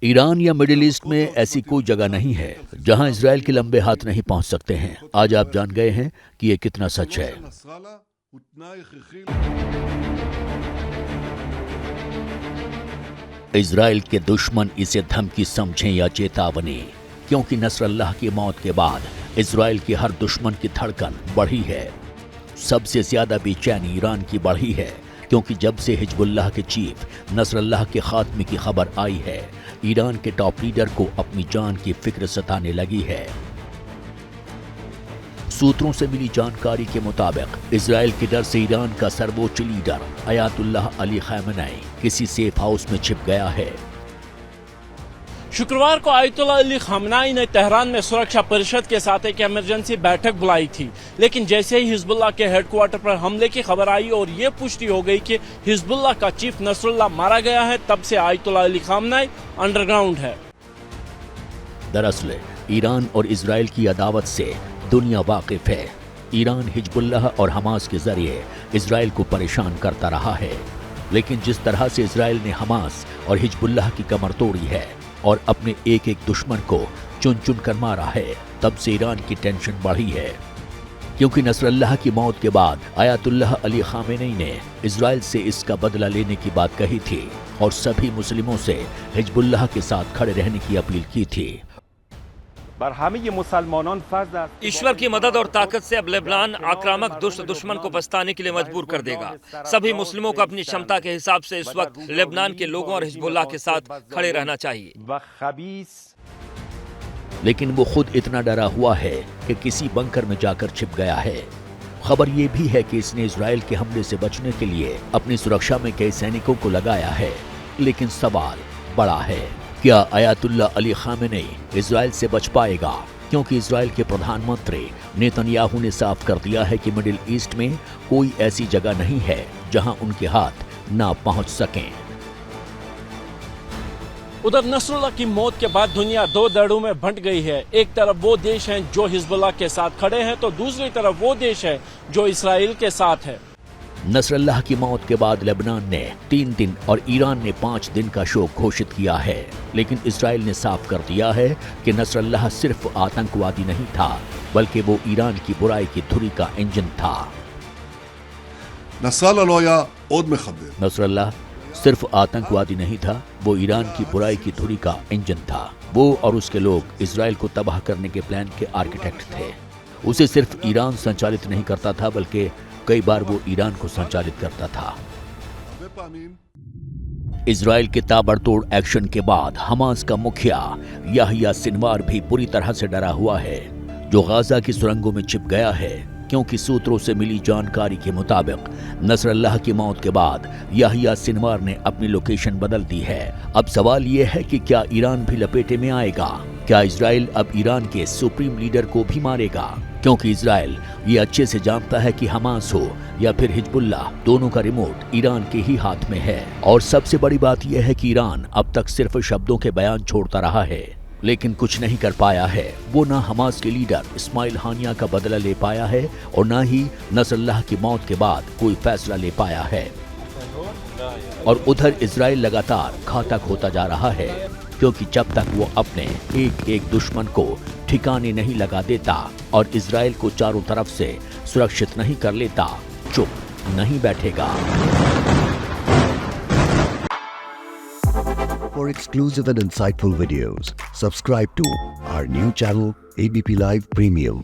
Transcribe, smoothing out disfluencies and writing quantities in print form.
Iran या middle east में ऐसी कोई जगह नहीं है जहां इजराइल के लंबे हाथ नहीं पहुंच सकते हैं। आज आप जान गए हैं कि ये कितना सच है। इजराइल के दुश्मन इसे धमकी समझें या चेतावनी, क्योंकि नसरल्लाह की मौत के बाद इजराइल के हर दुश्मन की धड़कन बढ़ी है। सबसे ज्यादा बेचैनी ईरान की बढ़ी है, क्योंकि जब से हिजबुल्लाह के चीफ नसरल्लाह के खात्मे की खबर आई है, ईरान के टॉप लीडर को अपनी जान की फिक्र सताने लगी है। सूत्रों से मिली जानकारी के मुताबिक इजराइल के डर से ईरान का सर्वोच्च लीडर अयातुल्लाह अली खamenei किसी सेफ हाउस में छिप गया है। शुक्रवार को अयातुल्लाह अली खamenei ने तेहरान में सुरक्षा परिषद के साथ एक इमरजेंसी बैठक बुलाई थी, लेकिन जैसे ही हिजबुल्लाह के हेडक्वार्टर पर हमले की खबर आई और ये पुष्टि हो गई कि हिजबुल्लाह का चीफ नसरुल्लाह मारा गया है, तब से अयातुल्लाह अली खamenei अंडरग्राउंड है। दरअसल ईरान और इजराइल की अदावत से दुनिया वाकिफ है। ईरान हिजबुल्लाह और हमास के जरिए इजराइल को परेशान करता रहा है, लेकिन जिस तरह से इजराइल ने हमास और हिजबुल्लाह की कमर तोड़ी है और अपने एक एक दुश्मन को चुन चुन कर मारा है, तब से ईरान की टेंशन बढ़ी है। क्योंकि नसरल्लाह की मौत के बाद अयातुल्लाह अली खamenei ने इजराइल से इसका बदला लेने की बात कही थी और सभी मुस्लिमों से हिजबुल्लाह के साथ खड़े रहने की अपील की थी। ईश्वर की मदद और ताकत से अब लेबनान आक्रामक दुष्ट दुश्मन को पछताने के लिए मजबूर कर देगा। सभी मुस्लिमों को अपनी क्षमता के हिसाब से इस वक्त लेबनान के लोगों और हिजबुल्लाह के साथ खड़े रहना चाहिए। लेकिन वो खुद इतना डरा हुआ है कि किसी बंकर में जाकर छिप गया है। खबर ये भी है कि इसने इजराइल के हमले से बचने के लिए अपनी सुरक्षा में कई सैनिकों को लगाया है। लेकिन सवाल बड़ा है, क्या अयातुल्लाह अली खamenei इजराइल से बच पाएगा? क्योंकि इजराइल के प्रधानमंत्री नेतन्याहू ने साफ कर दिया है कि मिडिल ईस्ट में कोई ऐसी जगह नहीं है जहां उनके हाथ ना पहुंच सकें। उधर नसरुल्लाह की मौत के बाद दुनिया दो धड़ों में बंट गई है। एक तरफ वो देश हैं जो हिजबुल्लाह के साथ खड़े हैं, तो दूसरी तरफ वो देश है जो इसराइल के साथ है। नसरल्लाह की मौत के बाद लेबनान ने 3 दिन और ईरान ने 5 दिन का शोक घोषित किया है, लेकिन इजराइल ने साफ कर दिया है कि नसरल्लाह सिर्फ आतंकवादी नहीं था, बल्कि वो ईरान की बुराई की धुरी का इंजन था। नसरल्लाह सिर्फ आतंकवादी नहीं था, वो ईरान की बुराई की धुरी का इंजन था। वो और उसके लोग इजराइल को तबाह करने के प्लान के आर्किटेक्ट थे। उसे सिर्फ ईरान संचालित नहीं करता था, बल्कि कई बार वो ईरान को संचालित करता था। इजराइल के ताबड़तोड़ एक्शन के बाद हमास का मुखिया याहिया सिनवार भी पूरी तरह से डरा हुआ है, जो गाजा की सुरंगों में छिप गया है। क्योंकि सूत्रों से मिली जानकारी के मुताबिक नसरल्लाह की मौत के बाद याहिया सिनवार ने अपनी लोकेशन बदल दी है। अब सवाल ये है कि क्या ईरान भी लपेटे में आएगा? क्या इजराइल अब ईरान के सुप्रीम लीडर को भी मारेगा? क्योंकि इजराइल ये अच्छे से जानता है कि हमास हो या फिर हिजबुल्लाह, दोनों का रिमोट ईरान के ही हाथ में है। और सबसे बड़ी बात यह है कि ईरान अब तक सिर्फ शब्दों के बयान छोड़ता रहा है, लेकिन कुछ नहीं कर पाया है। वो ना हमास के लीडर इस्माइल हानिया का बदला ले पाया है और ना ही नसरल्लाह की मौत के बाद कोई फैसला ले पाया है। और उधर इजराइल लगातार घातक होता जा रहा है, क्योंकि जब तक वो अपने एक एक दुश्मन को ठिकाने नहीं लगा देता और इजराइल को चारों तरफ से सुरक्षित नहीं कर लेता, चुप नहीं बैठेगा। For exclusive and insightful videos, subscribe to our new channel ABP Live Premium.